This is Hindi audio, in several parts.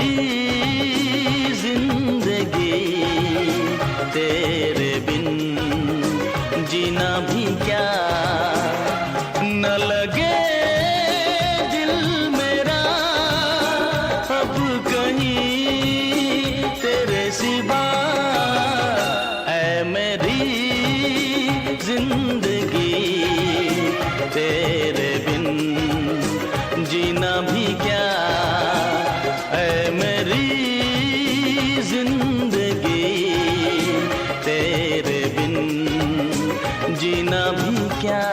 मेरी जिंदगी तेरे बिन जीना भी क्या, न लगे दिल मेरा अब कहीं तेरे सिवा। ऐ मेरी जिंदगी तेरे बिन जीना भी क्या, ऐ मेरी जिंदगी तेरे बिन जीना भी क्या।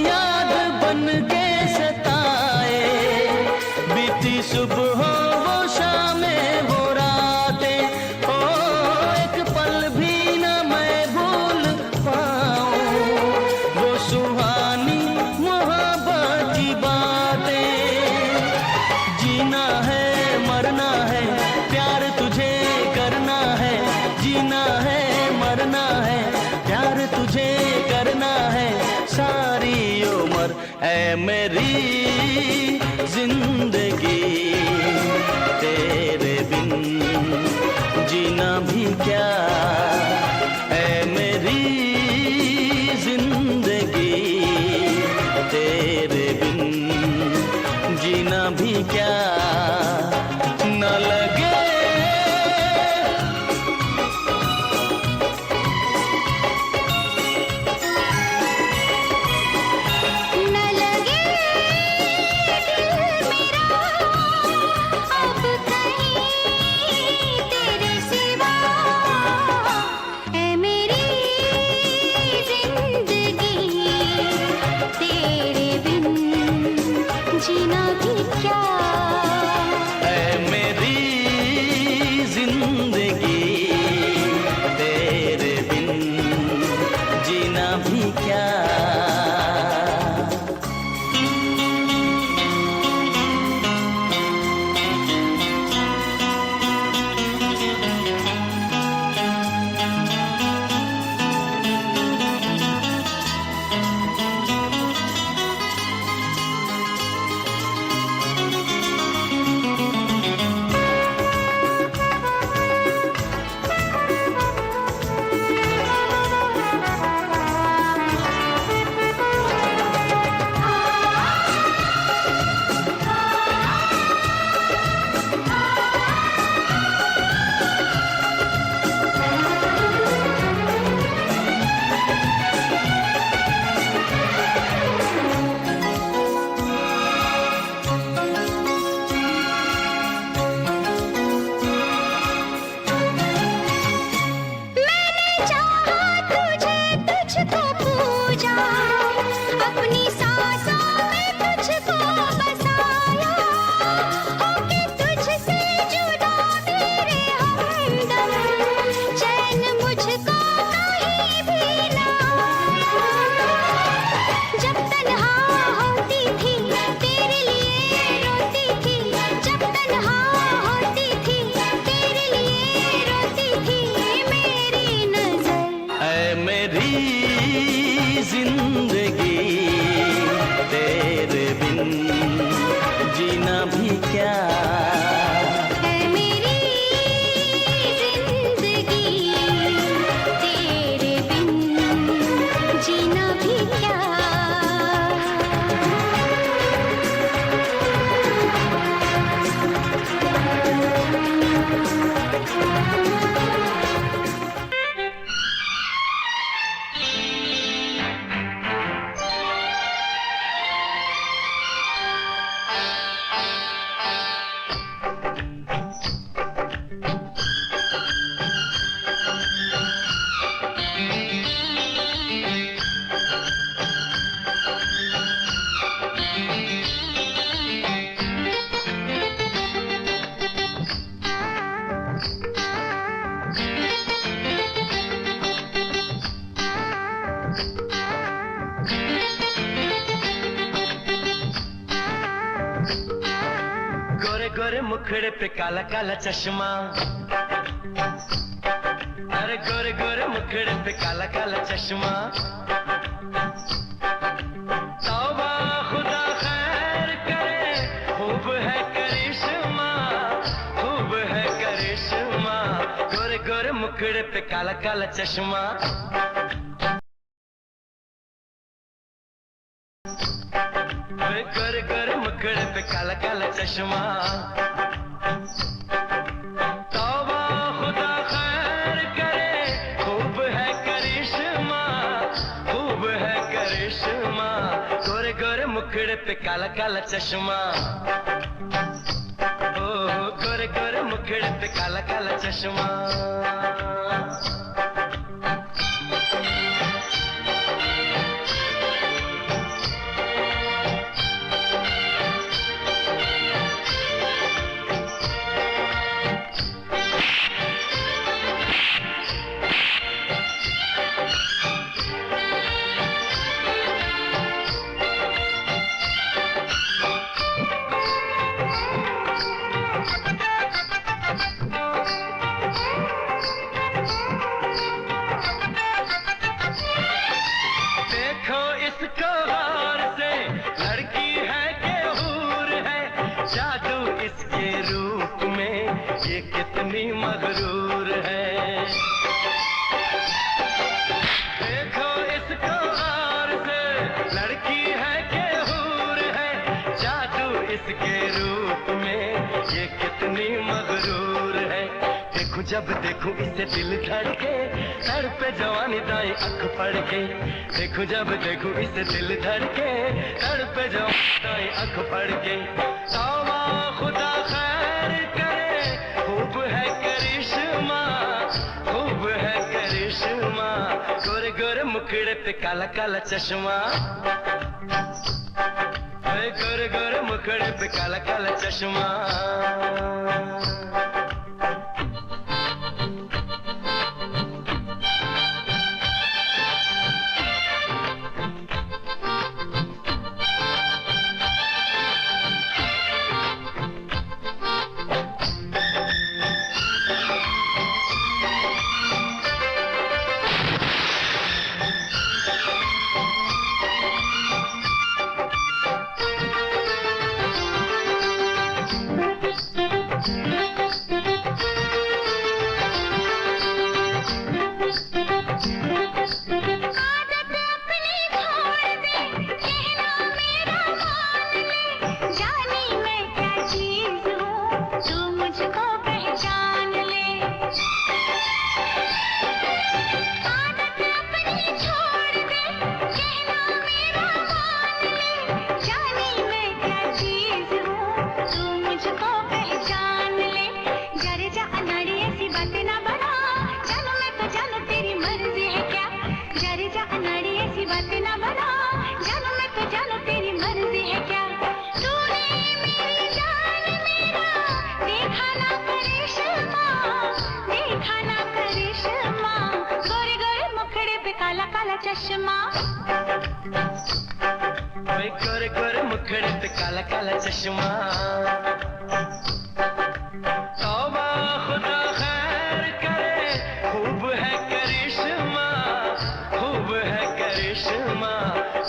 याद बन के सताए, बीती सुबह वो शामें वो रातें, ओ एक पल भी न मैं भूल पाऊं वो सुहानी मोहब्बत की बातें। जीना है मरना है प्यार तुझे करना है, जीना है मरना है प्यार तुझे करना है सारी उम्र। ऐ मेरी जिंदगी तेरे बिन जीना भी क्या, ऐ मेरी जिंदगी तेरे बिन जीना भी क्या, न लगे न लगे दिल मेरा मुखड़े पे काला काला चश्मा, अरे गोरे गोरे मुखड़े पे काला काला चश्मा। तौबा खुदा खैर करे, खूब है करिश्मा, खूब है करिश्मा। गोरे गोरे मुखड़े पे काला काला चश्मा, गोरे गोरे मुखड़े पे काला काला चश्मा। तौबा खुदा खैर करे, खूब है करिश्मा, खूब है करिश्मा। गोरे गोरे मुखड़े पे काला काला चश्मा, ओ गोरे गोरे मुखड़े पे काला काला चश्मा। कितनी मगरूर है, देखो इसको गौर से, लड़की है के हूर है। जादू इसके रूप में ये कितनी मगरूर है। देखो जब देखो इसे दिल धड़के, सर पे जवानी दाई आंख पड़ के। देखो जब देखो इसे दिल धड़के, सर पे जवानी दाई आंख पड़ के। तौबा खुदा खैर करे, खूब है करिश्मा, खूब है करिश्मा। गोरे गोरे मुखड़े पे काला काला चश्मा, गोरे गोरे मुखड़े पे काला काला चश्मा। चश्मा, गोरे गोरे मुखड़े पे काला काला चश्मा। तौबा खुदा खैर करे, खूब है करिश्मा, खूब है करिश्मा।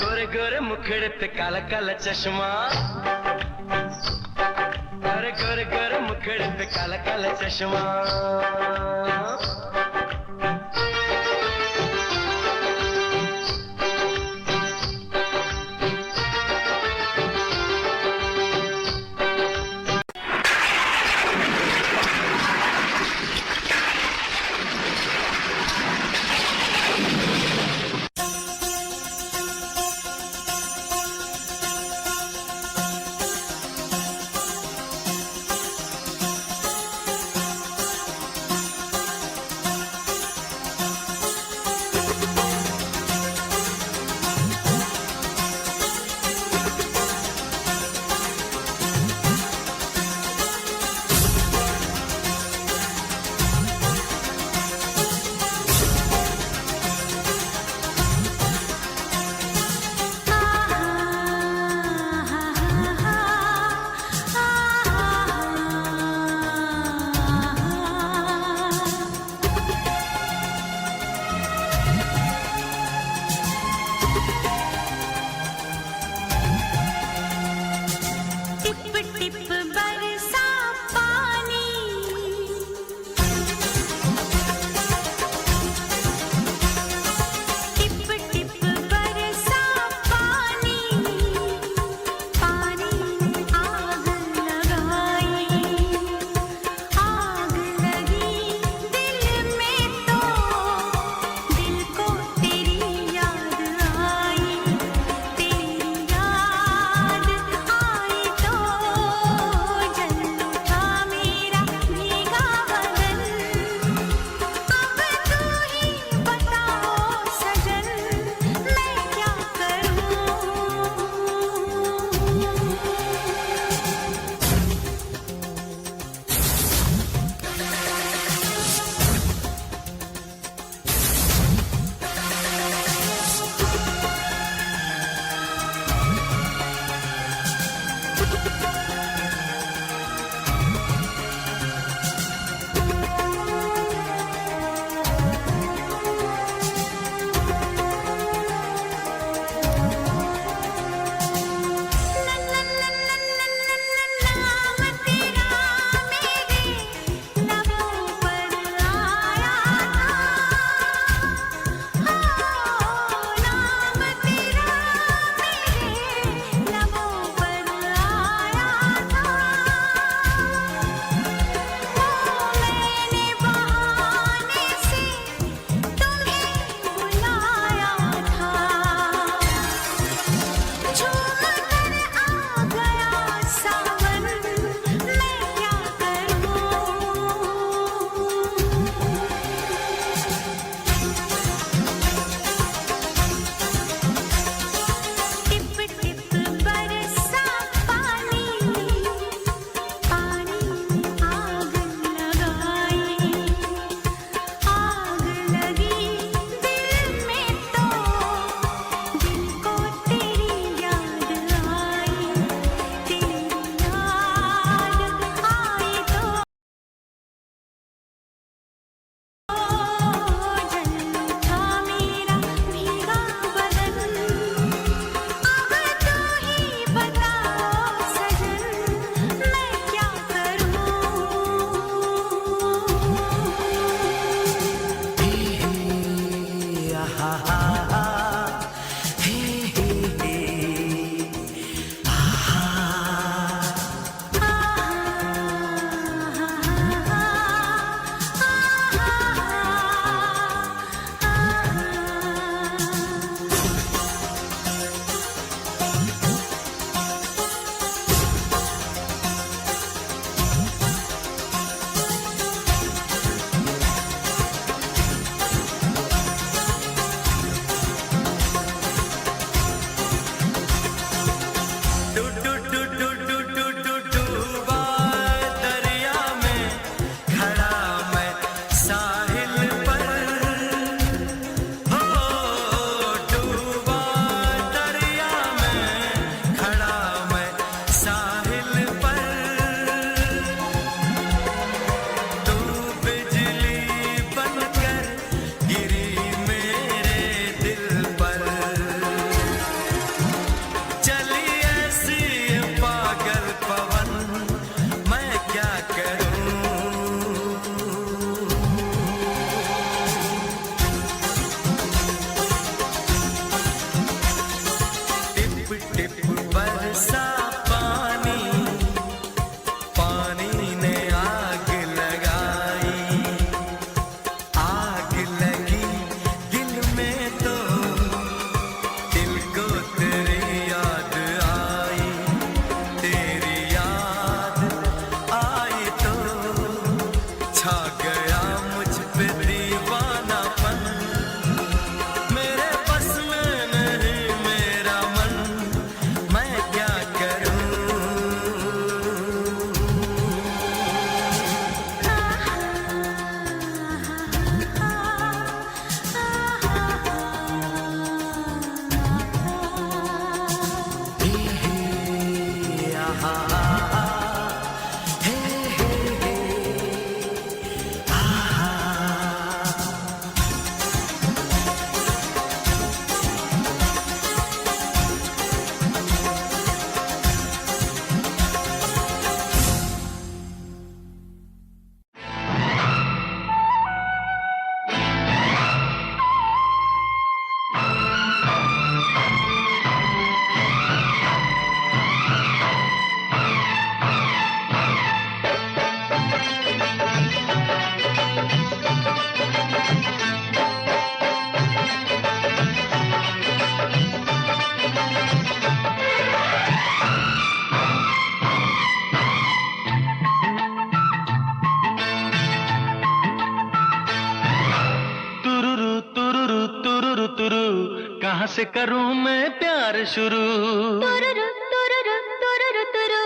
गोरे गोरे मुखड़े पे काला काला चश्मा, गोरे गोरे गोरे मुखड़े पे काला काला चश्मा। से करूं मैं प्यार शुरू? तुरुरु तुरुरु तुरुरु तुरु,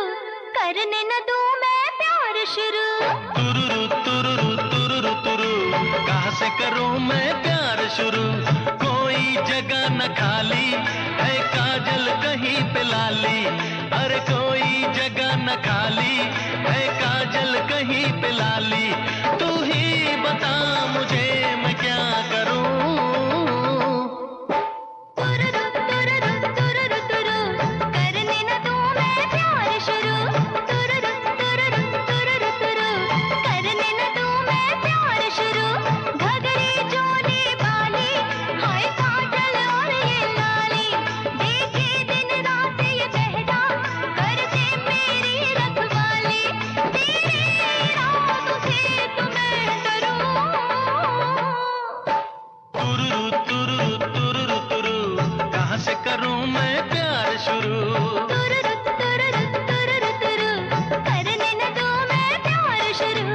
करने न दूं मैं प्यार शुरू। तुरुरु तुरुरु तुरुरु तुरु, कहाँ से करूं मैं प्यार शुरू? कोई जगह न खाली है, काजल कहीं पे लाली। अरे कोई जगह न खाली है, काजल कहीं पे लाली। तू ही बता मुझे मैं क्या करूं? तुरुरु तुरुरु तुरुरु तुरु, करने न दूं मैं प्यार शुरू। तुरुरु तुरुरु तुरुरु तुरु, करने न दूं मैं प्यार शुरू। घघरी चोली बाली, हाय काजल और ये लाली, देखे दिन रात ये पहरा, करते मेरी रखवाली। तेरे इरादों से तो मैं डरूं। तुरुरु तुरुरु तुरुरु तुरु, कहाँ से करूं मैं प्यार शुरू? तुरुरु तुरुरु तुरुरु तुरु, करने न दूं मैं प्यार शुरू।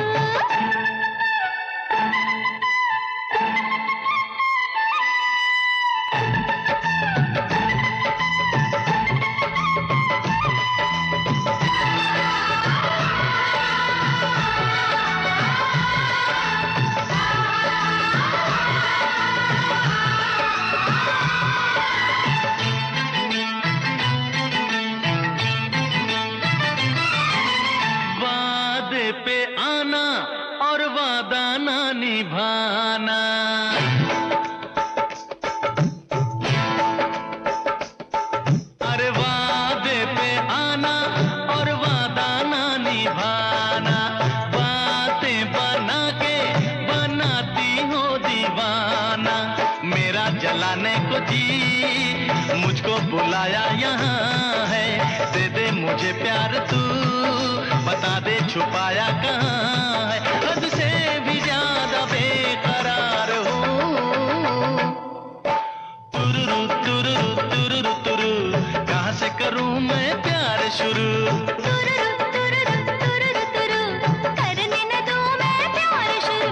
वादे पे आना और वादा ना निभाना। अरे वादे पे आना और वादा ना निभाना। बातें बना के बनाती हो दीवाना। मेरा जलाने को जी मुझको बुलाया यहाँ है। दे दे मुझे प्यार तू, बता दे छुपाया कहाँ है। हद से भी ज्यादा बेकरार हूँ। तुरुरु तुरुरु तुरुरु तुरु, कहाँ से करूं मैं प्यार शुरू? तुरुरु तुरुरु तुरुरु तुरु, करने न दूं मैं प्यार शुरू।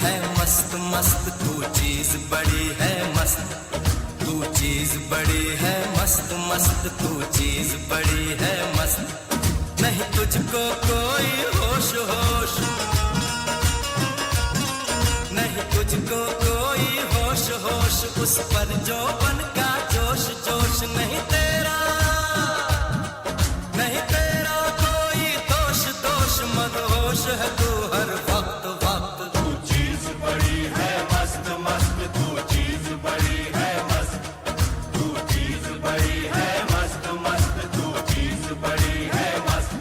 है मस्त मस्त, तू चीज बड़ी है मस्त, तू चीज बड़ी है मस्त मस्त, तू चीज बड़ी है मस्त। नहीं तुझको कोई होश होश, नहीं तुझको कोई होश होश, उस पर जो बन का जोश जोश। नहीं तेरा कोई दोष दोष, मदहोश है तू हर वक्त वक्त। तू चीज बड़ी है मस्त मस्त, तू चीज बड़ी है मस्त, तू चीज बड़ी है मस्त मस्त, तू चीज बड़ी है मस्त।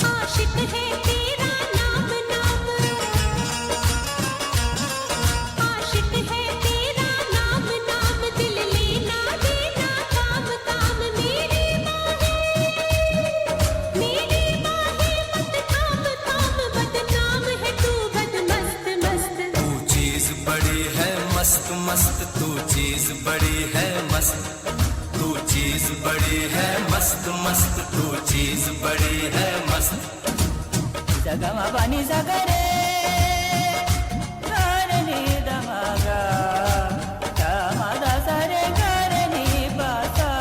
आशिक है तेरा नाम नाम, आशिक है तेरा नाम नाम, दिल लेना देना काम काम। मेरी बाहें मत थाम थाम, बदनाम है तू बदमस्त मस्त। तू चीज बड़ी है मस्त मस्त, तू चीज बड़ी है मस्त, तू चीज बड़ी है मस्त मस्त, तू चीज बड़ी है मस्त। जगमा पानी सगरे करनी दमागा, दमादा सरे करनी बासा।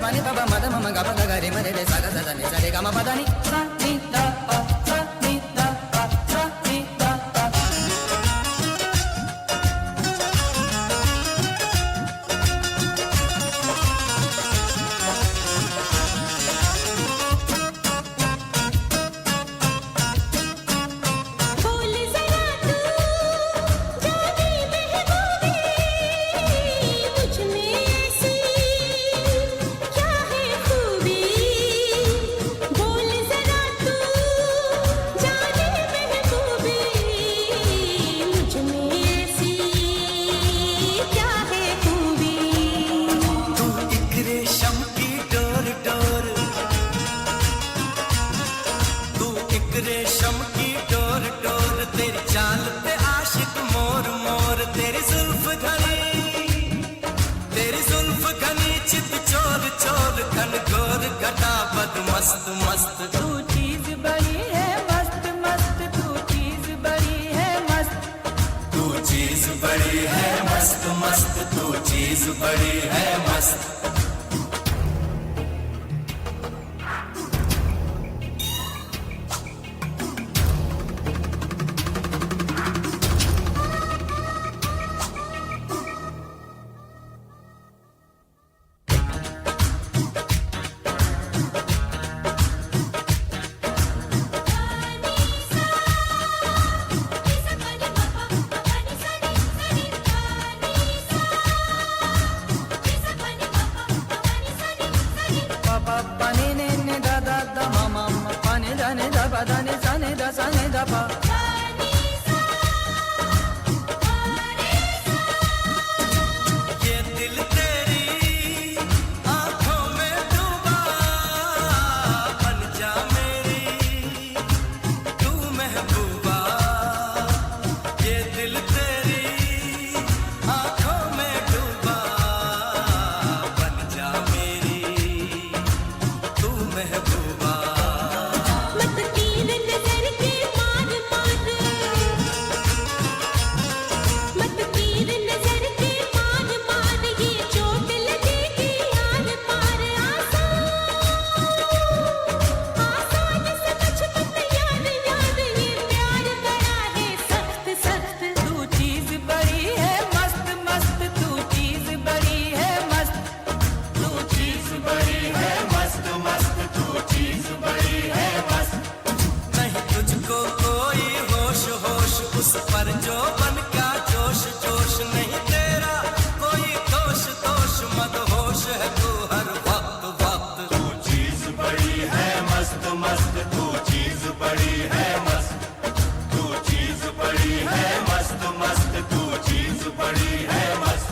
पानी बाबा मद मम गा गा गा रे मरे रे सा गा सा नि सा रे गा मा पा दा नि सा नि दा पा सा नि दा पा सा नि दा पा। बोल जरा तू जाने महबूबी, मुझ में ऐसी क्या है खूबी। बोल जरा तू जाने महबूबी, मुझ में ऐसी क्या है खूबी। तू एक रेशम की डोर डोर, तू एक रेशम की डोर डोर, तेरी चाल पे आशिक मोर मोर। तेरी जुल्फ घनी चित चोर चोर, घन घोर घटा बद मस्त मस्त। तू चीज बड़ी है मस्त मस्त, तू चीज बड़ी है मस्त, तू चीज बड़ी है मस्त मस्त, तू चीज बड़ी है मस्त। पापा पानी ने दा दा दा मामा पानी दा ने दा पा दा ने सा ने दा सा ने दा पा। ये दिल तेरी आंखों में डूबा, बन जा मेरी तू महबूबा। ये दिल तेरी आंखों में डूबा, बन जा मेरी तू महबूबा। मत तीर नजर के मार मार, मत तीर नजर के मार मार, ये चोट लगेगी यार पार। आसान समझ मत यार यार, ये प्यार बड़ा है सख्त सख्त। तू चीज बड़ी है मस्त मस्त, तू चीज बड़ी है मस्त, तू चीज बड़ी है मस्त मस्त, तू चीज बड़ी है मस्त। नहीं तुझको कोई होश होश, उस पर जो बन का जोश जोश। नहीं तेरा कोई दोष दोष, मदहोश है तू हर वक्त वक्त। तू चीज बड़ी है मस्त मस्त, तू चीज बड़ी है मस्त, तू चीज बड़ी है मस्त मस्त, तू चीज बड़ी है मस्त।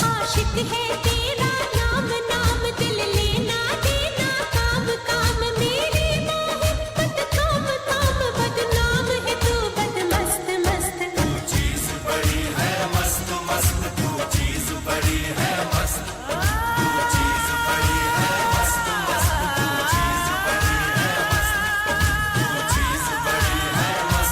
आशिक है तेरा नाम नाम, दिल लेना देना काम काम। मेरी बाहें मत थाम थाम, बदनाम है तू बदमस्त मस्त। तू चीज बड़ी है मस्त मस्त, तू चीज बड़ी है मस्त, तू चीज बड़ी है मस्त मस्त, तू चीज बड़ी है मस्त, तू चीज बड़ी है मस्त।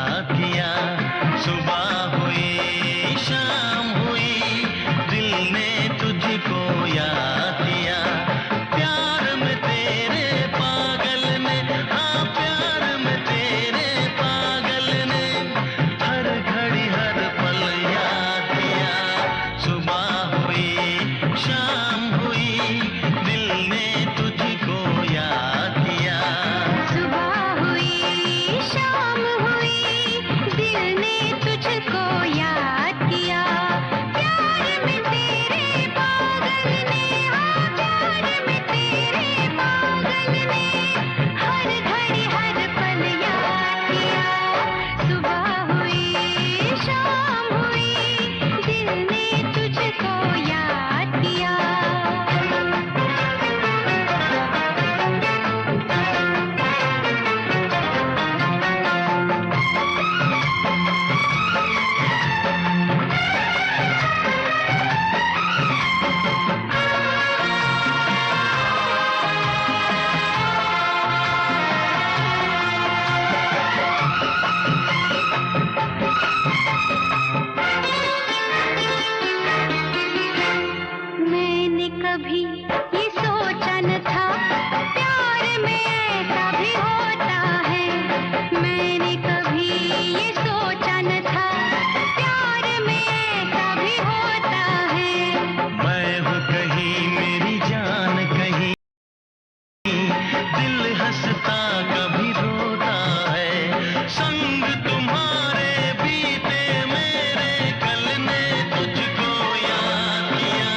याद किया। सुबह हुई शाम हुई दिल ने तुझको याद किया। प्यार में तेरे पागल ने, हाँ प्यार में तेरे पागल ने हर घड़ी हर पल याद किया। सुबह हुई शाम हुई दिल ने तुझको याद किया। सुबह हुई शाम हुई दिल ने तुझको याद किया। प्यार में तेरे पागल ने, हाँ प्यार में तेरे पागल ने हर घड़ी हर पल याद किया। सुबह हुई शाम हुई दिल ने तुझको याद किया। मैंने कभी ये सोचा न था प्यार में ऐसा भी होता है। मैंने कभी ये सोचा न था प्यार में ऐसा भी होता है। मैं हूँ कहीं मेरी जान कहीं, दिल हंसता कभी रोता है। संग तुम्हारे बीते मेरे कल ने तुझको याद किया।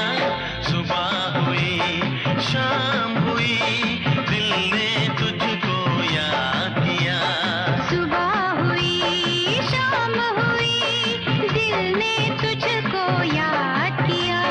सुबह हुई शाम हुई दिल ने तुझको याद किया। सुबह हुई शाम हुई दिल ने तुझको याद किया।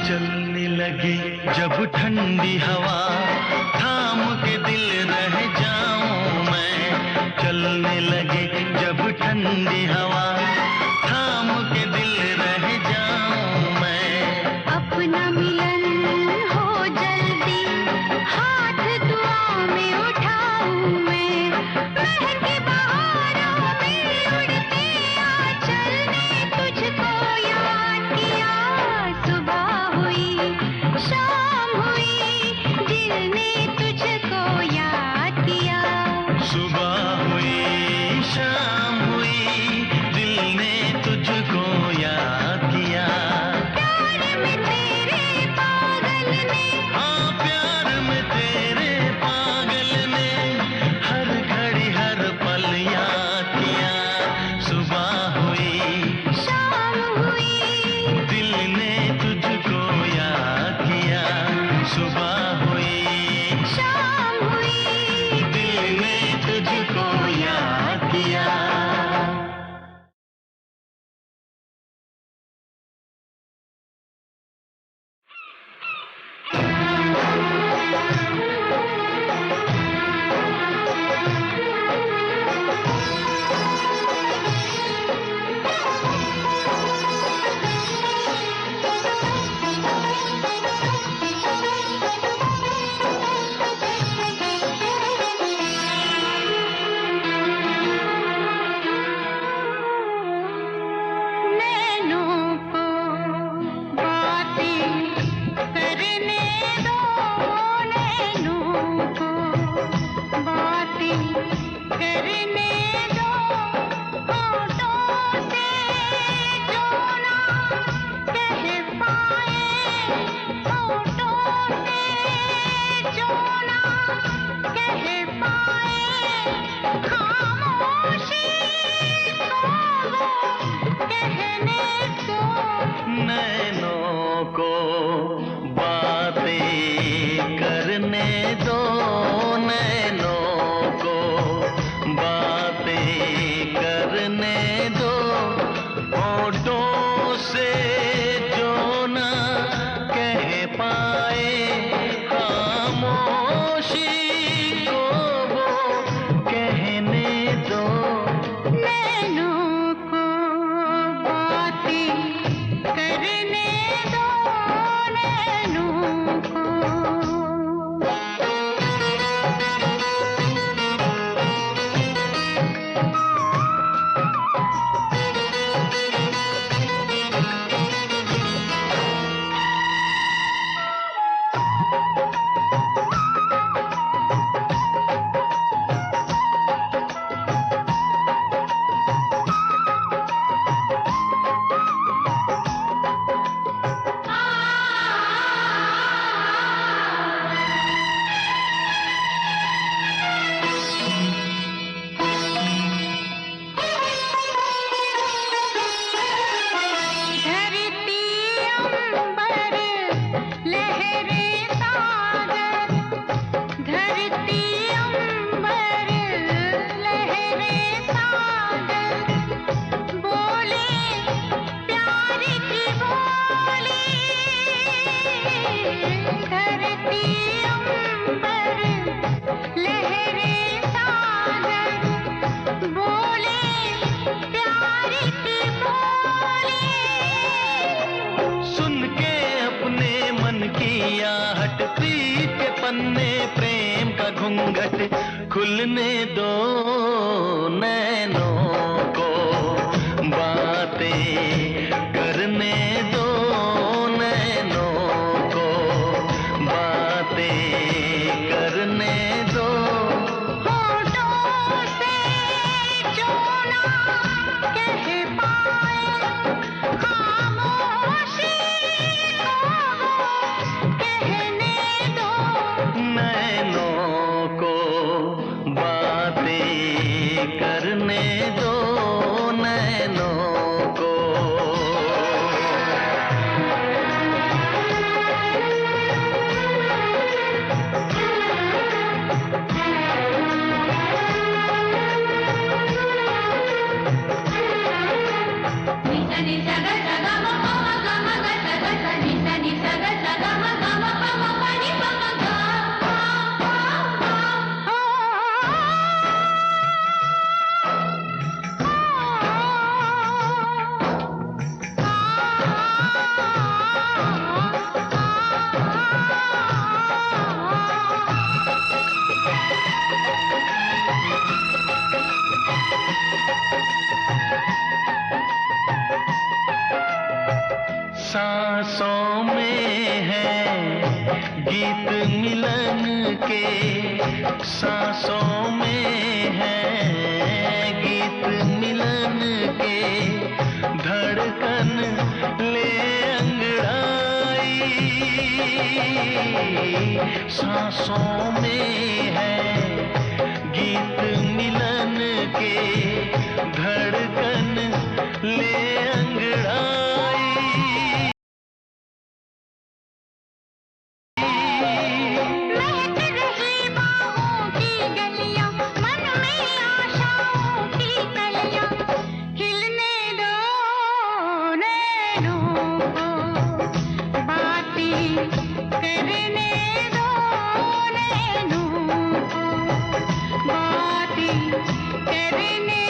चलने लगी जब ठंडी हवा थाम के दिल रह जाऊं मैं। चलने लगे जब ठंडी हवा थाम के दिल रह जाऊं मैं। अपना मिलन हो जल्दी हाथ दुआ में उठाऊं मैं। महके बहारों में उड़ते आंचल ने तुझको याद किया। सुबह हुई शाम हुई दिल ने तुझको याद किया। सुबह हुई शाम हुई दिल ने तुझको याद किया। प्यार में तेरे पागल ने, हाँ प्यार में तेरे पागल ने हर घड़ी हर पल याद किया। सुबह हुई शाम हुई दिल ने तुझको याद किया। सुबह हुई शाम हुई दिल ने तुझको याद किया। नैनों को बातें करने दो, नैनों नैनों को बातें करने दो, नैनों को बातें करने दो, होठों से जो न कह पाए खामोशी को वो कहने दो। नैनों को बातें करने दो, नैनों को। धरती अंबर लहरे सागर, धरती अंबर लहरे सागर, बोले प्यार की बोली, धरती अंबर लहरे सागर, बोले प्यार की बोली। सुन के अपने मन की आहट, प्रीत के पन्ने प्रेम का घूंघट खुलने दो, नैनों को बातें करने दो, नैनों को बातें करने दो। होठों से जो ना कह पाए खामोशी को वो कहने दो। नैनों को बातें करने दो, नैनों को। निसनि सग सग म प म ग म ग स ग स, निसनि सग सग म ग म प म प नि प म ग। सांसों में है गीत मिलन के, सांसों में है गीत मिलन के, धड़कन ले अंगड़ाई, सांसों में है गीत मिलन के, धड़कन ले अंगड़ाई। महक रही बाहों की गलियां, मन में आशाओं की कलियां, खिलने दो नैनों को बातें करने दो, नैनों को बातें करने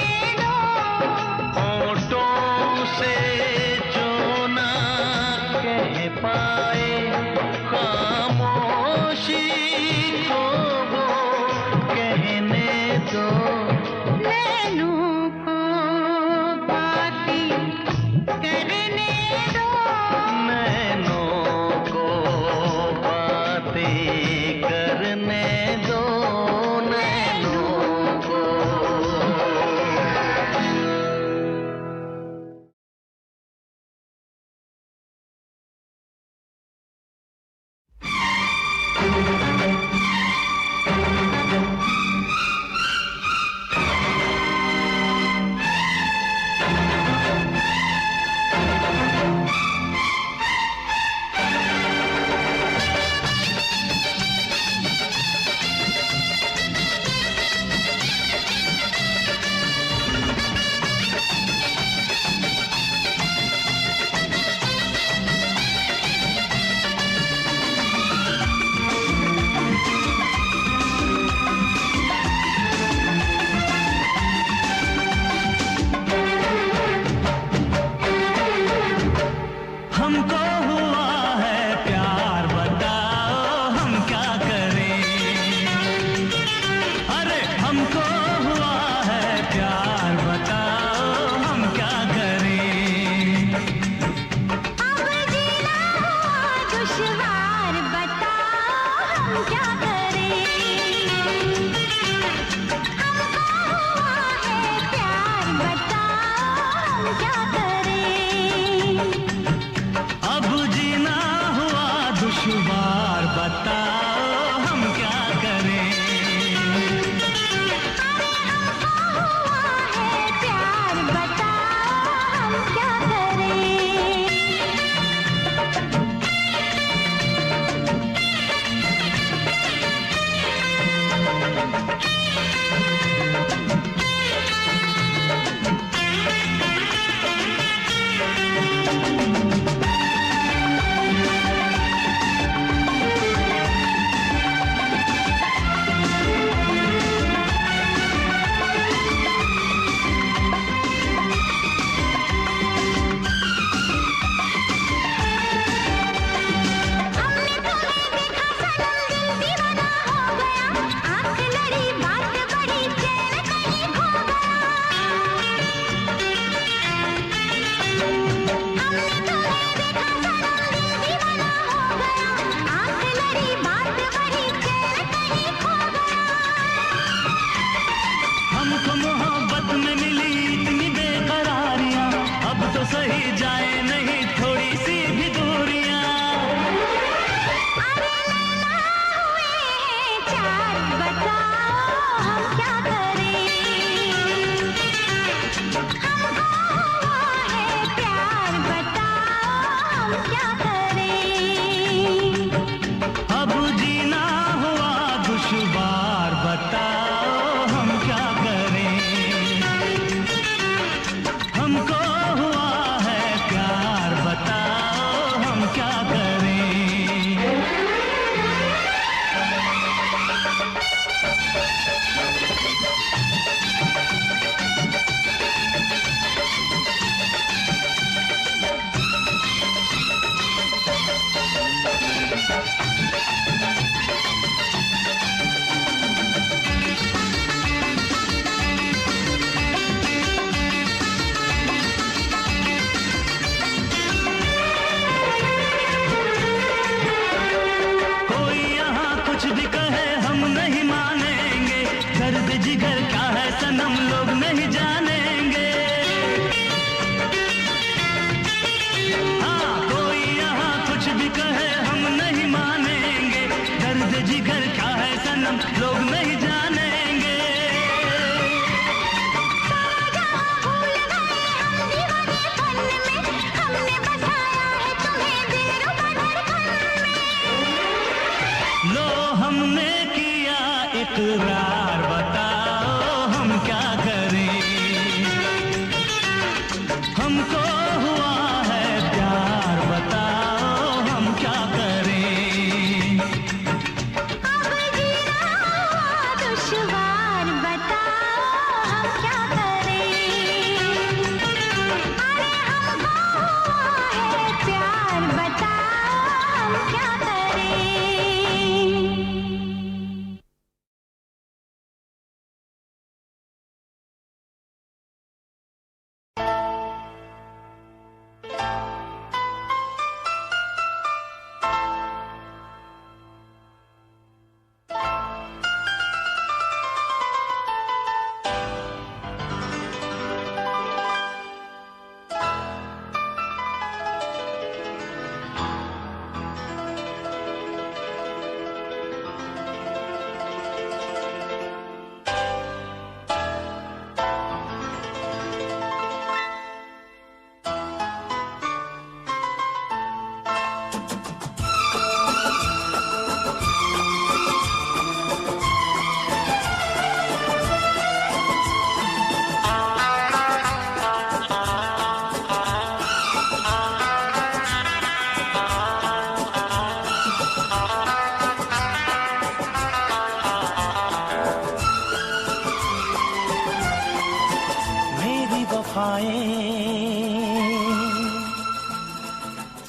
हमको हुआ है प्यार, बताओ हम क्या करें। अरे हमको हुआ है प्यार, बताओ हम क्या करें। अब जीना हुआ दुश्वार, बताओ हम क्या करें। हमको हुआ है प्यार, बताओ हम क्या करें। अब जीना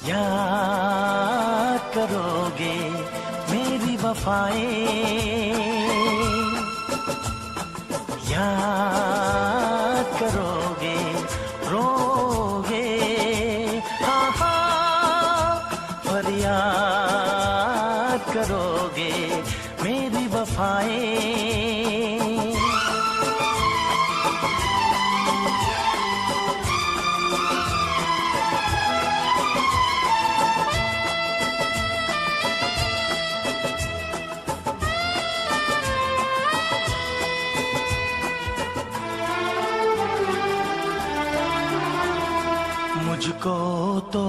याद करोगे मेरी वफाएं, याद करोगे रोगे, हाँ हाँ फरियाद करोगे मेरी वफाएं। मुझको तो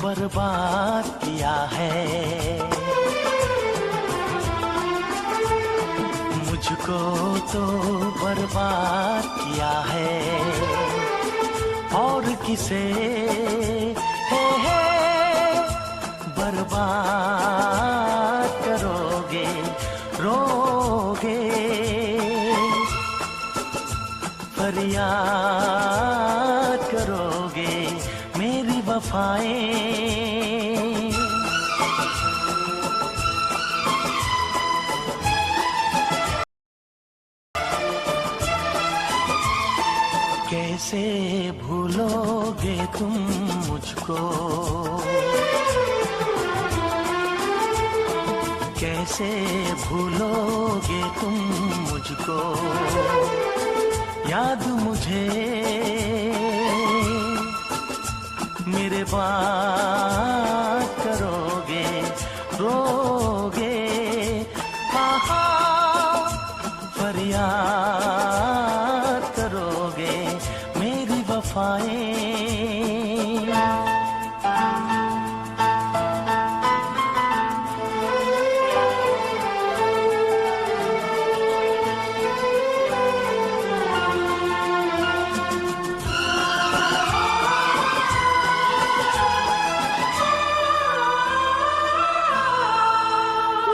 बर्बाद किया है, मुझको तो बर्बाद किया है, और किसे है बर्बाद करोगे रोगे, फरियाद करोगे मेरी वफाएं। कैसे भूलोगे तुम मुझको, कैसे भूलोगे तुम मुझको, याद मुझे मेरे बात करोगे रोगे, हाँ हाँ फरियाद करोगे मेरी वफाएं।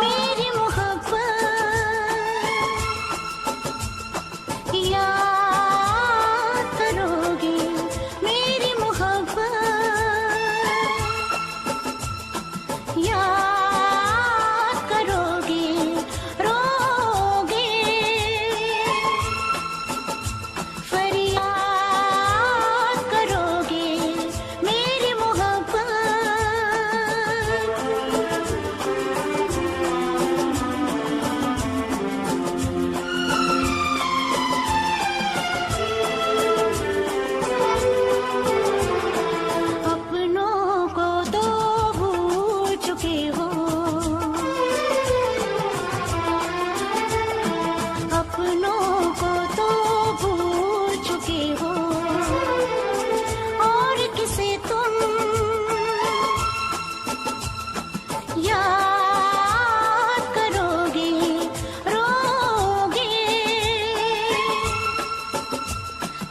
मेरी मोहब्बत याद करोगे, मेरी मोहब्बत याद करोगे रोगे, फरियाद करोगे मेरी मोहब्बत। अपनों को तो भूल चुके हो, अपनों को तो भूल चुके हो, और किसे तुम याद करोगे रोगे,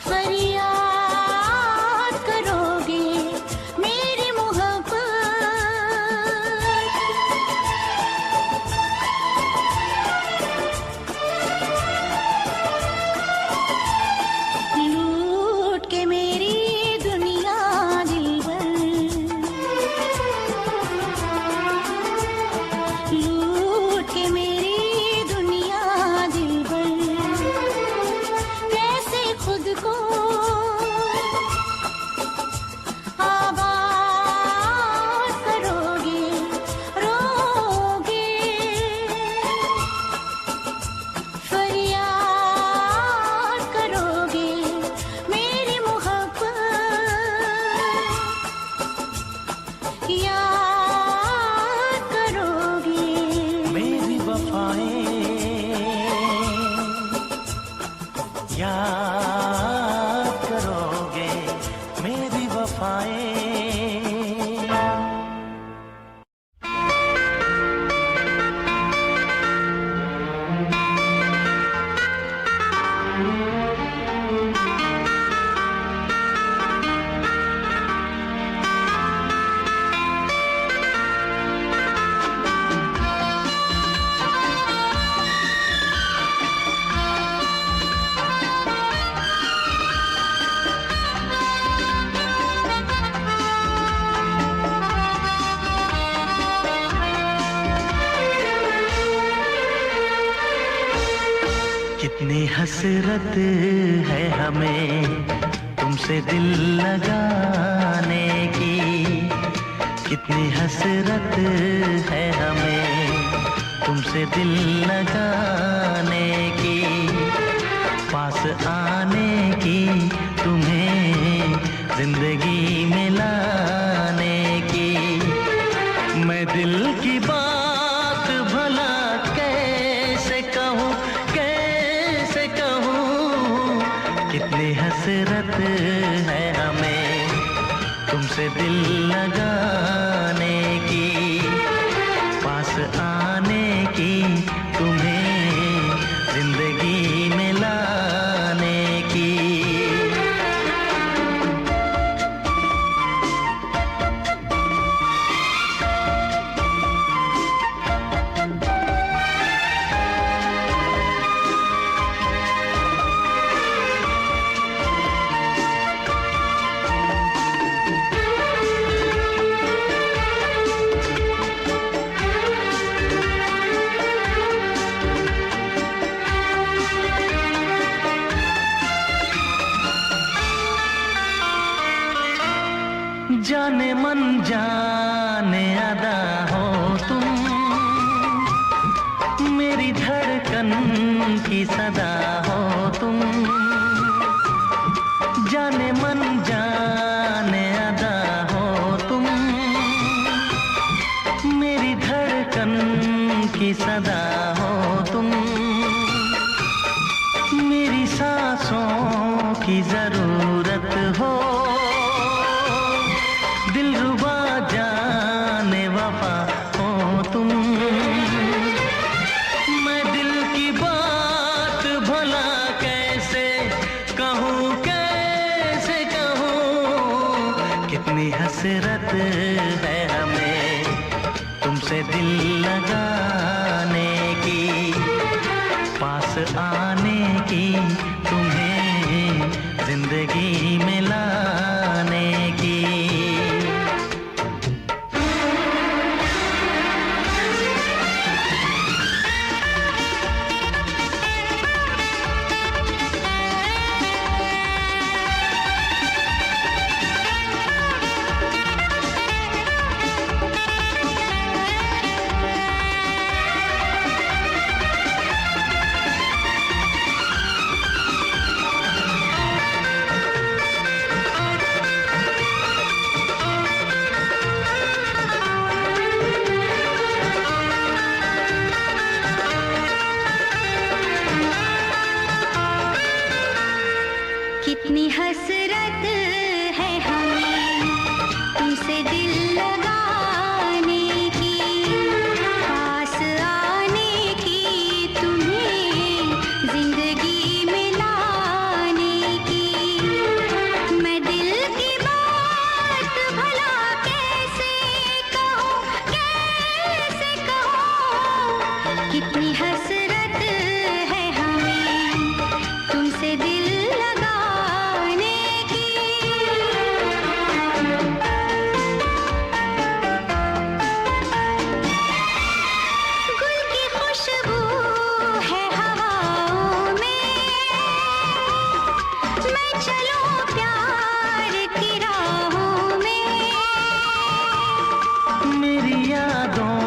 फरियाद करोगे मेरी मोहब्बत। लूट के मेरी दुनिया दिलबर, लूट के मेरी दुनिया दिलबर, कैसे खुद को आबाद करोगे रोगे, फरियाद करोगे मेरी मोहब्बत, याद करोगे मेरी वफाएं, याद करोगे मेरी वफाएं। कितनी हसरत है हमें तुमसे दिल लगाने की, कितनी हसरत है हमें तुमसे दिल लगाने की, पास आने की, तुम्हें जिंदगी में लाने की। मैं दिल की बात भला कैसे कहूँ, कैसे कहूँ, कितनी हसरत है हमें तुमसे दिल लगाने की, पास आने की, तुम्हें जिंदगी में लाने की। जाने मन जाने अदा हो तुम, मेरी धड़कन की सदा हो तुम। जाने मन जाने अदा हो तुम, मेरी धड़कन की सदा हो तुम। मेरी सांसों की जरूरत हो, दिलरुबा जाने वफा हो तुम। मैं दिल की बात भला कैसे कहूँ, कैसे कहूँ, कितनी हसरत है हमें तुमसे दिल लगाने की, पास आने की, तुम्हें जिंदगी में लाने की। कितनी हसरत है हमें तुमसे दिल लगाने की, पास आने की, तुम्हें जिंदगी में लाने की। मैं दिल की बात भला कैसे कहूँ, कैसे कहूँ, कितनी हसरत है हमें तुमसे दिल लगाने की। गुल की खुशबू है हवाओं में, मैं चलूं प्यार की राहों में। मेरी यादों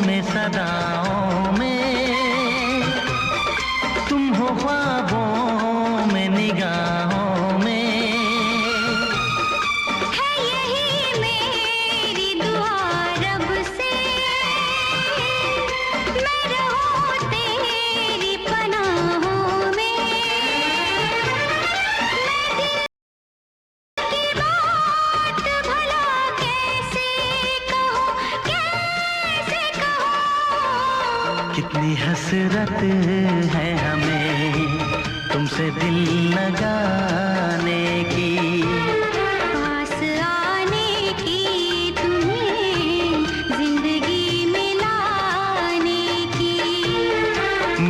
में सदाओं में, तुम हो ख्वाबों में निगाहों में। है यही मेरी दुआ रब से, मैं रहूं तेरी पनाहों में। मैं दिल की बात भला कैसे कहूँ, कैसे कहूँ, कितनी हसरत है हमें तुमसे दिल लगाने की, पास आने की, तुम्हें जिंदगी में लाने की।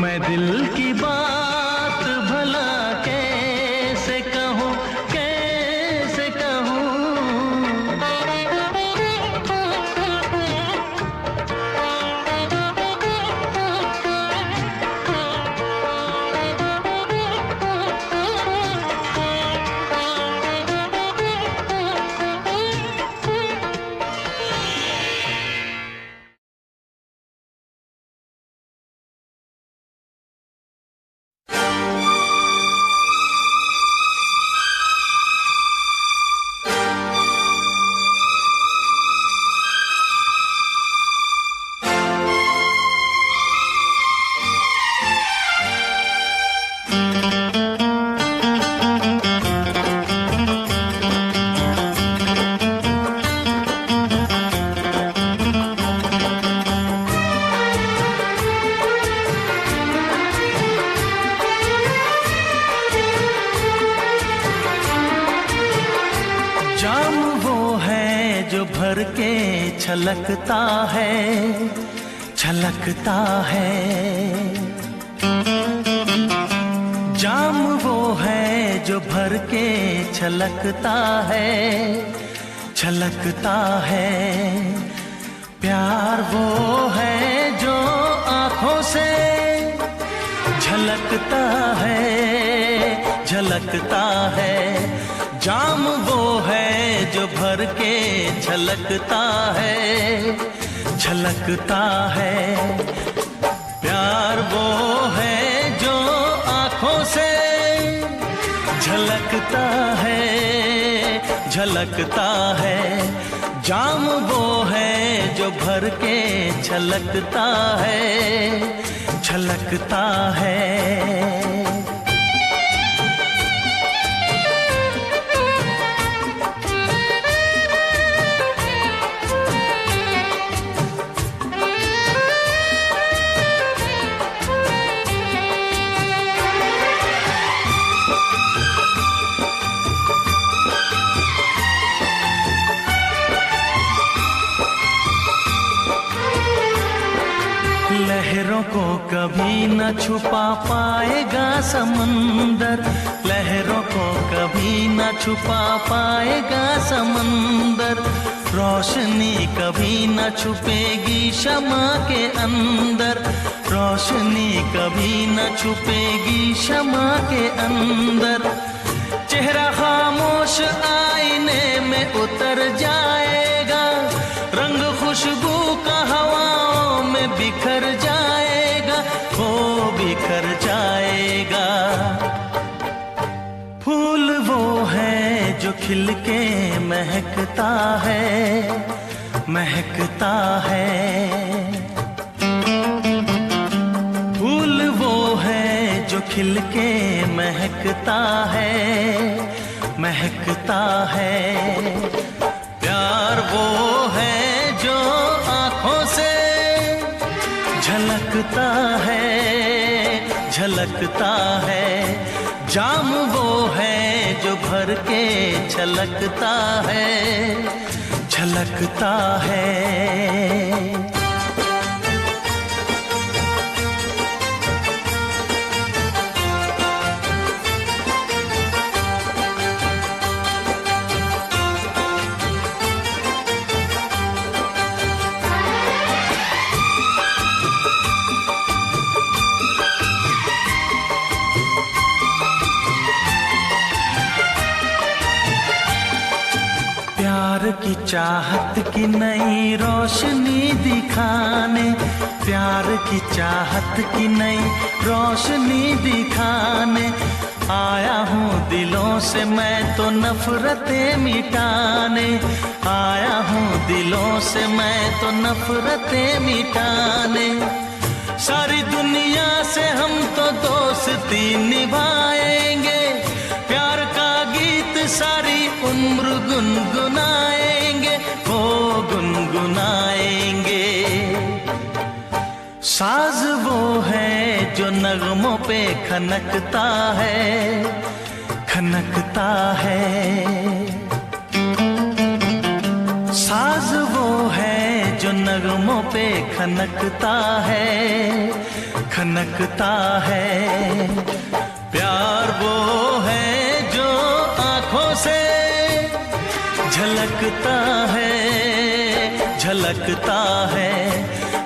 मैं दिल की बात भला कैसे कहूँ, कैसे कहूँ। छलकता है, छलकता है। जाम वो है जो भर के छलकता है, छलकता है। प्यार वो है जो आँखों से झलकता है, झलकता है। जाम वो है जो भर के छलकता है, छलकता है। प्यार वो है जो आँखों से झलकता है, झलकता है। जाम वो है जो भर के छलकता है, छलकता है। लहरों को कभी न छुपा पाएगा समंदर, लहरों को कभी न छुपा पाएगा समंदर। रोशनी कभी न छुपेगी शमा के अंदर, रोशनी कभी न छुपेगी शमा के अंदर। चेहरा खामोश आईने में उतर जाएगा, रंग खुशबू का हवाओं में बिखर जाएगा, हो बिखर जाएगा। फूल वो है जो खिल के महकता है, महकता है। फूल वो है जो खिल के महकता है, महकता है। प्यार वो है जो आँखों से झलकता है, झलकता है। जाम वो है जो भर के छलकता है, छलकता है। प्यार की चाहत की नई रोशनी दिखाने, प्यार की चाहत की नई रोशनी दिखाने आया हूँ दिलों से मैं तो नफरतें मिटाने, आया हूँ दिलों से मैं तो नफरतें मिटाने। सारी दुनिया से हम तो दोस्ती निभाएंगे, प्यार का गीत सारी उम्र गुनगुनाएंगे, हो गुनगुनाएंगे। साज वो है जो नगमों पे खनकता है, खनकता है। साज वो है जो नगमों पे खनकता है, खनकता है। प्यार वो है जो आँखों से झलकता है, झलकता है।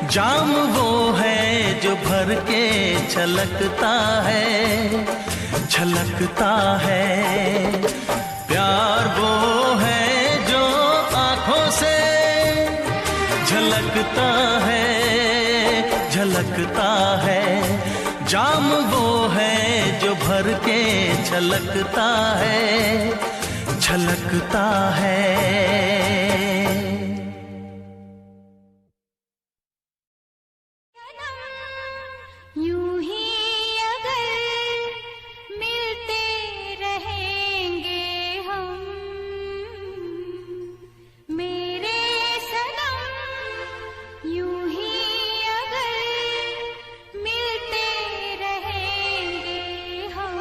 जाम वो है जो भर के छलकता है, छलकता है। प्यार वो है जो आँखों से झलकता है, झलकता है। जाम वो है जो भर के छलकता है, छलकता है। यूं ही अगर मिलते रहेंगे हम, मेरे सनम। यूं ही अगर मिलते रहेंगे हम,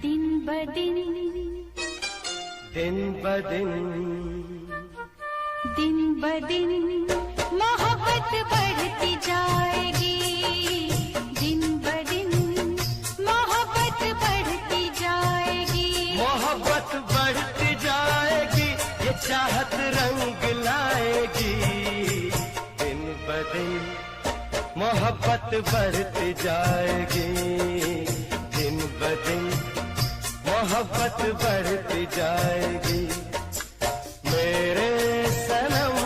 दिन ब दिन, दिन ब दिन दिन ब दिन मोहब्बत बढ़ती जाएगी, दिन ब दिन मोहब्बत बढ़ती जाएगी। मोहब्बत बढ़ती जाएगी, ये चाहत रंग लाएगी। दिन ब दिन मोहब्बत बढ़ती जाएगी, दिन ब दिन मोहब्बत बढ़ती जाएगी। मेरे सनम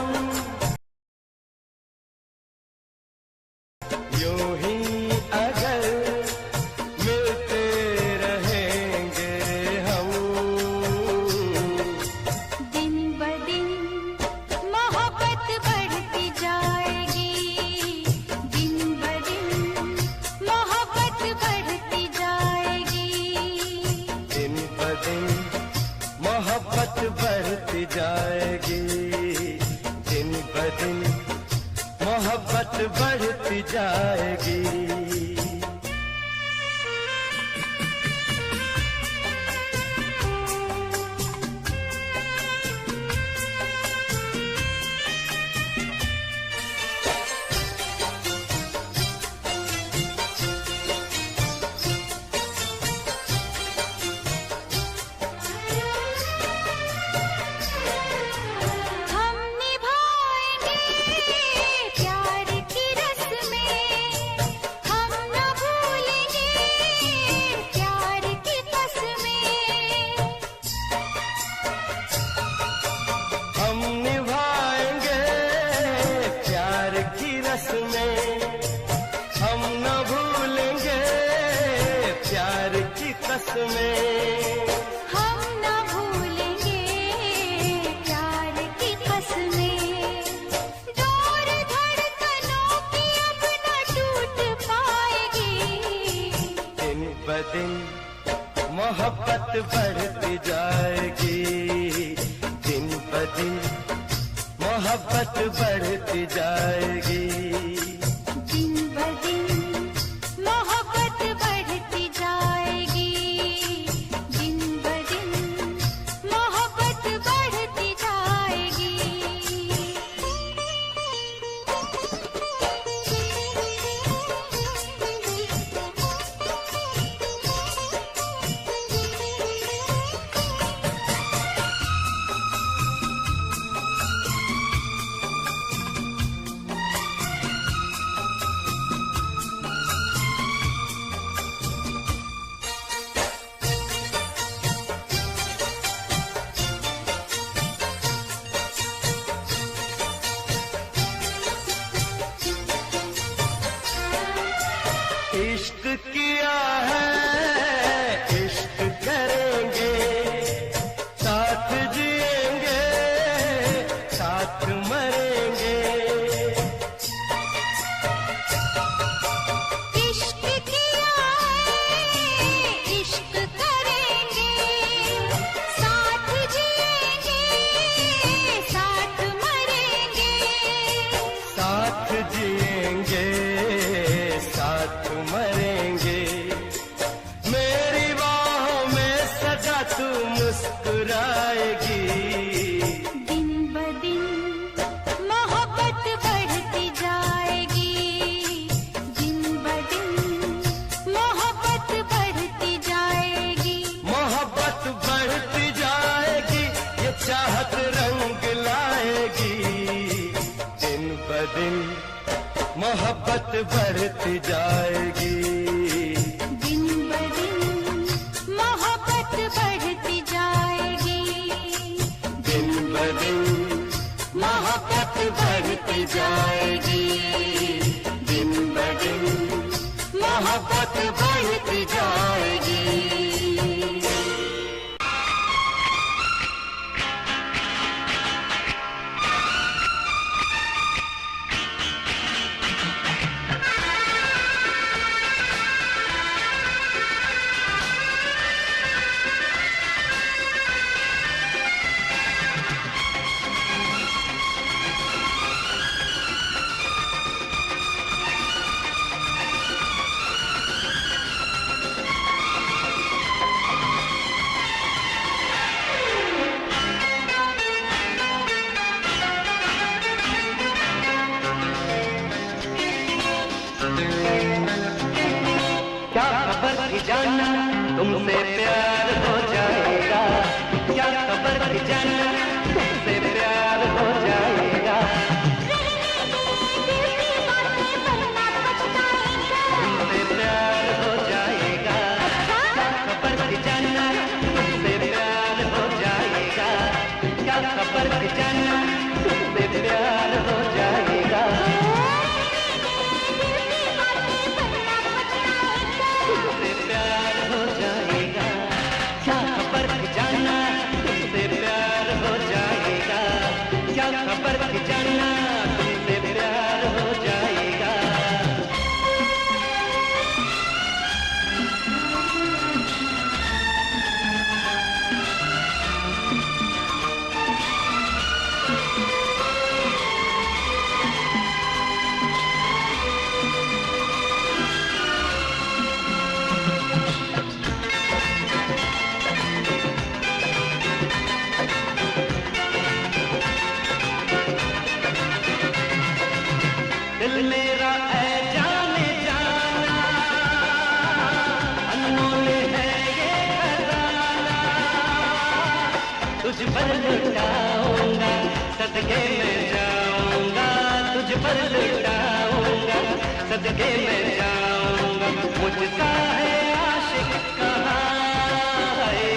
यूं ही अगर मिलते रहेंगे हम, दिन ब दिन मोहब्बत बढ़ती जाएगी, दिन ब दिन मोहब्बत बढ़ती जाएगी। दिन ब दिन मोहब्बत बढ़ती जाएगी, दिन ब दिन मोहब्बत बढ़ती जाएगी। हम निभाएंगे प्यार की रस्में, हम न भूलेंगे प्यार की कसमें। हम निभाएंगे प्यार की रस्में, हम न भूलेंगे प्यार की कसमें। हम न भूलेंगे प्यार की कसमें। डोर धड़कनों की अब न टूट पाएगी, दिन ब दिन मोहब्बत बढ़ती जाएगी, दिन ब दिन मोहब्बत बढ़ती जाएगी। दिन ब दिन मोहब्बत बढ़ती जाएगी, दिन ब दिन मोहब्बत बढ़ती जाएगी। इश्क किया है इश्क करेंगे, साथ जिएंगे साथ मरेंगे। इश्क किया है इश्क करेंगे, साथ जिएंगे साथ मरेंगे। साथ जिएंगे साथ मरेंगे। मेरी बाहों में सदा तू मुस्कुराएगी, दिन ब दिन मोहब्बत बढ़ती जाएगी, दिन ब दिन मोहब्बत बढ़ती जाएगी। मोहब्बत बढ़ती जाएगी, ये चाहत रंग लाएगी। दिन ब दिन मोहब्बत बढ़ती जाएगी, दिन ब दिन मोहब्बत बढ़ती जाएगी, दिन ब दिन मोहब्बत बढ़ती जाएगी, दिन ब दिन मोहब्बत बढ़ती जाएगी। तुमसे प्यार हो जाएगा, क्या खबर थी जाना तुमसे प्यार हो जाएगा। तुमसे प्यार हो जाएगा, क्या खबर थी जाना तुमसे प्यार हो जाएगा, क्या खबर थी जाना तुमसे प्यार हो जाएगा। तुमसे प्यार हो जाएगा, क्या खबर थी जाना तुमसे प्यार हो जाएगा, क्या खबर थी जाना तुमसे प्यार हो जाएगा। दिल मेरा है जाने जाना, अनमोल है ये खजाना, तुझ पर लुटाऊंगा सदके में जाऊंगा, तुझ पर लुटाऊंगा सदके में जाऊंगा। मुझसा है आशिक कहाँ है,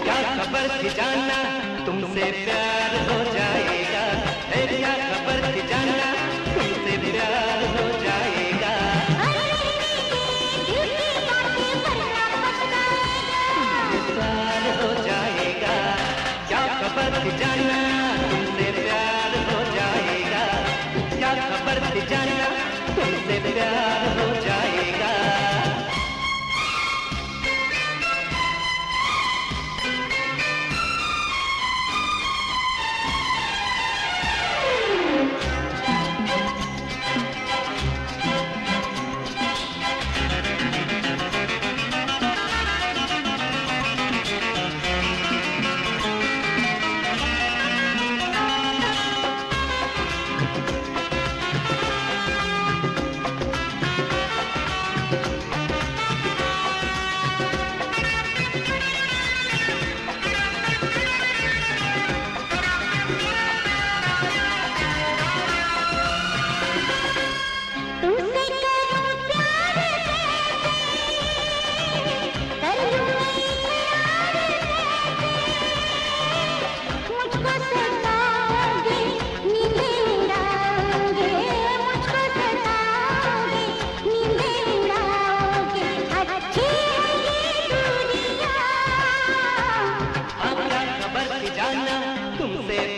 क्या खबर थी जाना तुमसे प्यार हो जाएगा, क्या खबर थी जाना तुमसे प्यार हो जाएगा। प्यार हो जाएगा, क्या खबर थी जाना तुमसे प्यार हो जाएगा, क्या खबर थी जाना तुमसे प्यार हो जाएगा। तुमसे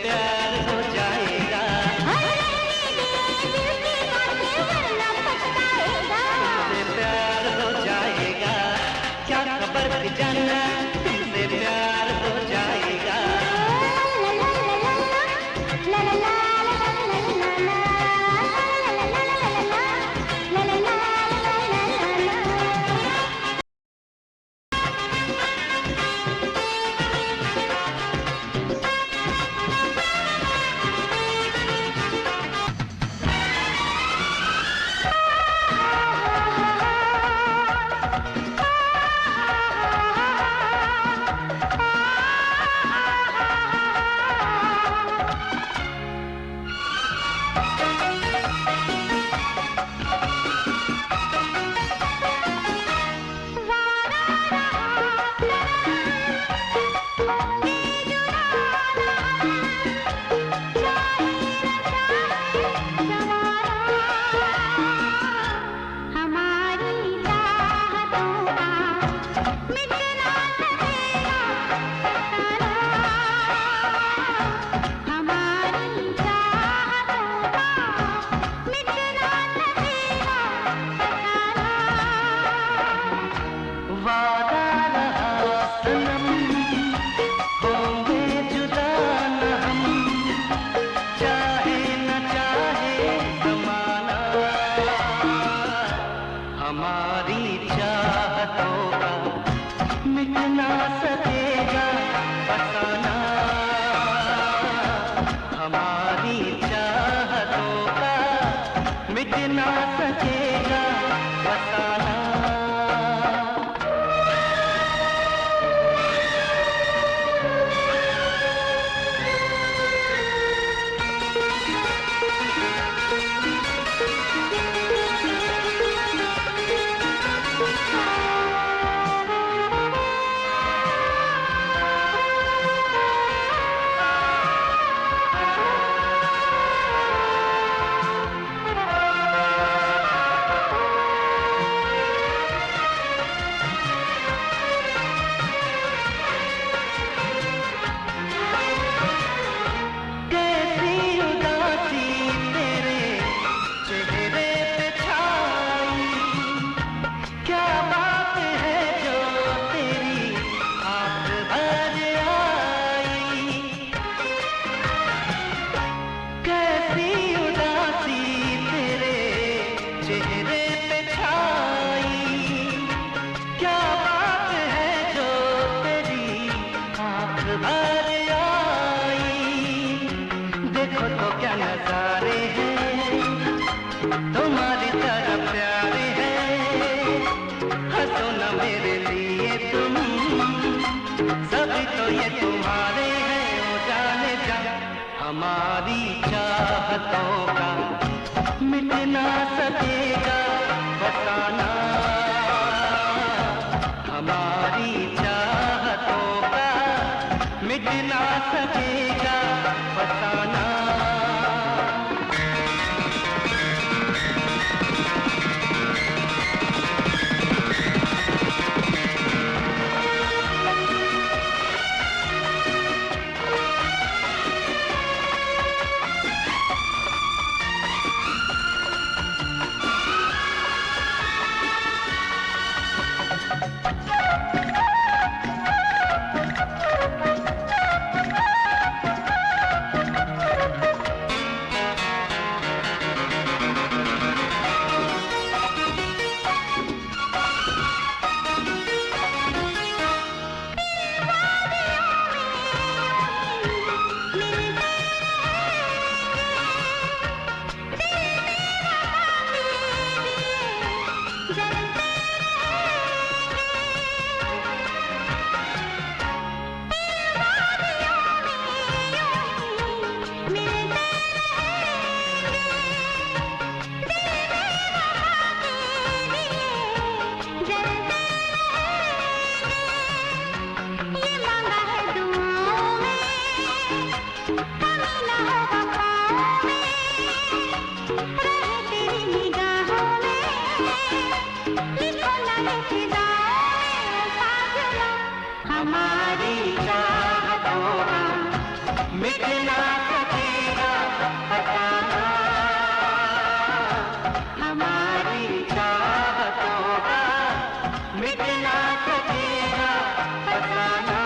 प्यार हो जाएगा, तुमसे प्यार हो जाएगा, क्या खबर थी जाना तुमसे प्यार हो जाएगा। ना सकेगा बताना। नजारे हैं तुम्हारी तरह प्यारे हैं, हंसो न मेरे लिए तुम, सभी तो ये तुम्हारे हैं, ओ जाने जा। हमारी चाहतों का मिट ना सकेगा फसाना, हमारी चाहतों का मिट ना सकेगा फसाना। हमारी चाहतों का मिट ना सकेगा फसाना, हमारी चाहतों का मिट ना सकेगा फसाना।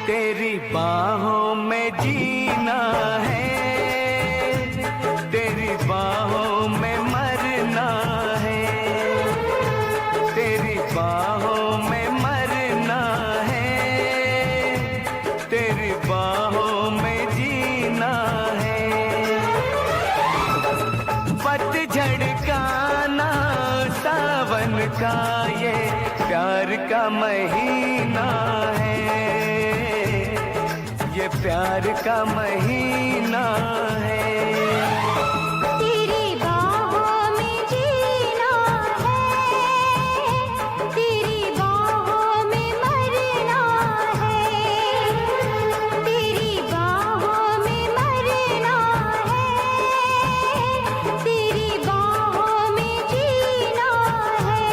तेरी बाहों में जीना है, तेरी बाहों में मरना है, तेरी बाहों में मरना है, तेरी बाहों में जीना है। पतझड़ का ना सावन का ये प्यार का महीना है, ये प्यार का महीना है। तेरी बाहों में जीना है, तेरी बाहों में मरना है, तेरी बाहों में मरना है, तेरी बाहों में जीना है।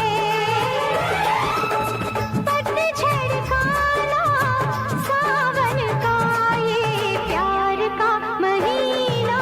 पतझड़ का ना सावन का ये प्यार का महीना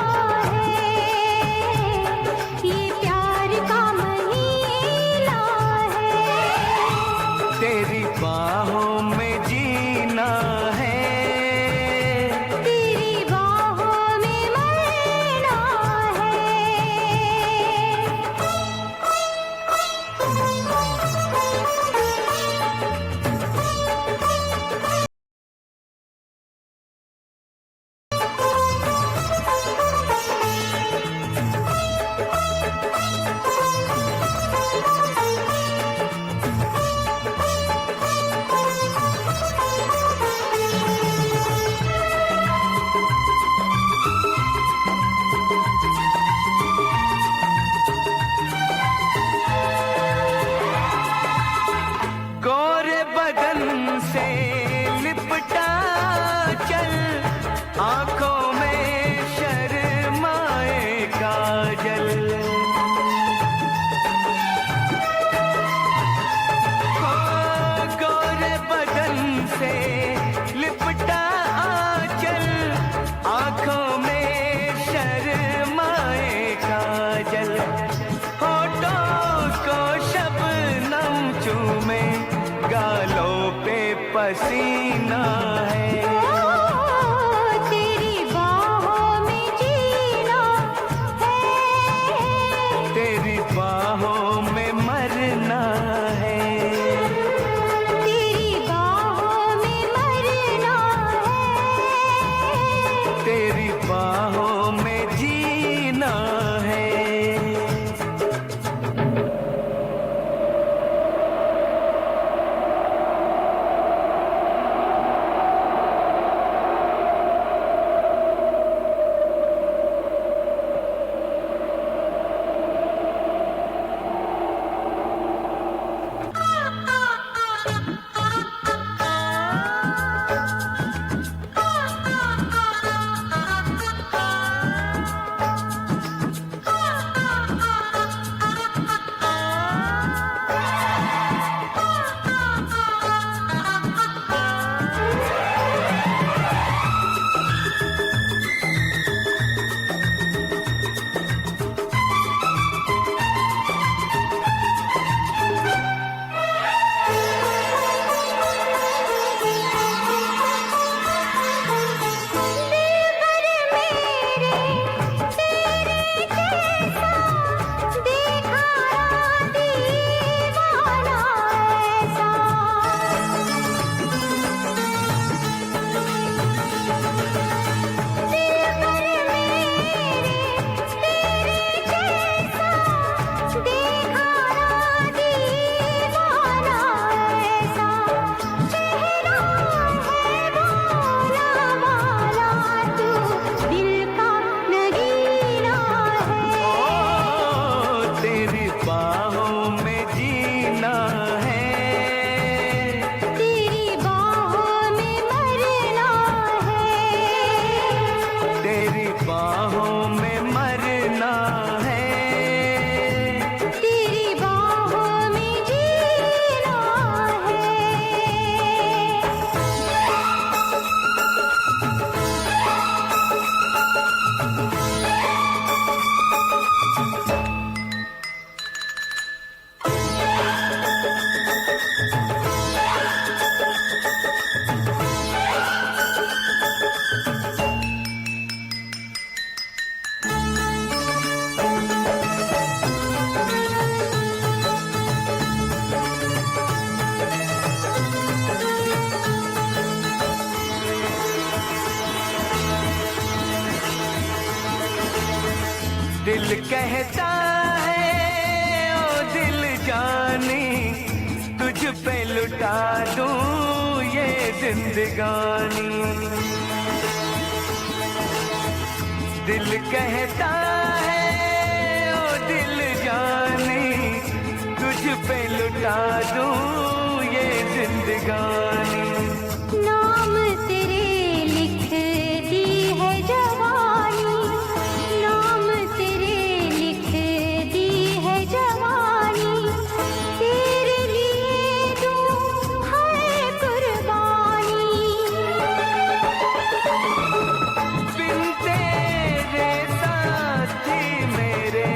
दिल कहता है ओ दिल जानी, तुझ पे लुटा दूं ये जिंदगानी। दिल कहता है ओ दिल जानी, तुझ पे लुटा दूं ये जिंदगानी। नाम तेरे लिख दी है जवानी, नाम तेरे लिख दी है जवानी, तेरे लिए दूं है कुर्बानी। बिन तेरे साथी मेरे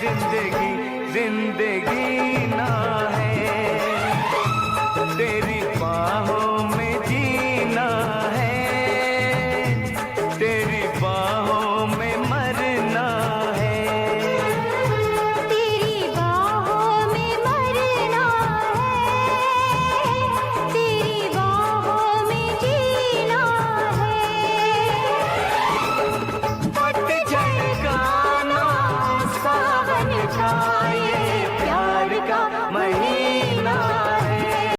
जिंदगी जिंदगी ना है, तेरी बाहों में जीना है, तेरी बाहों में मरना है। तेरी बाहों में मरना है, तेरी बाहों में जीना है। पतझड़ का ना सावन का ये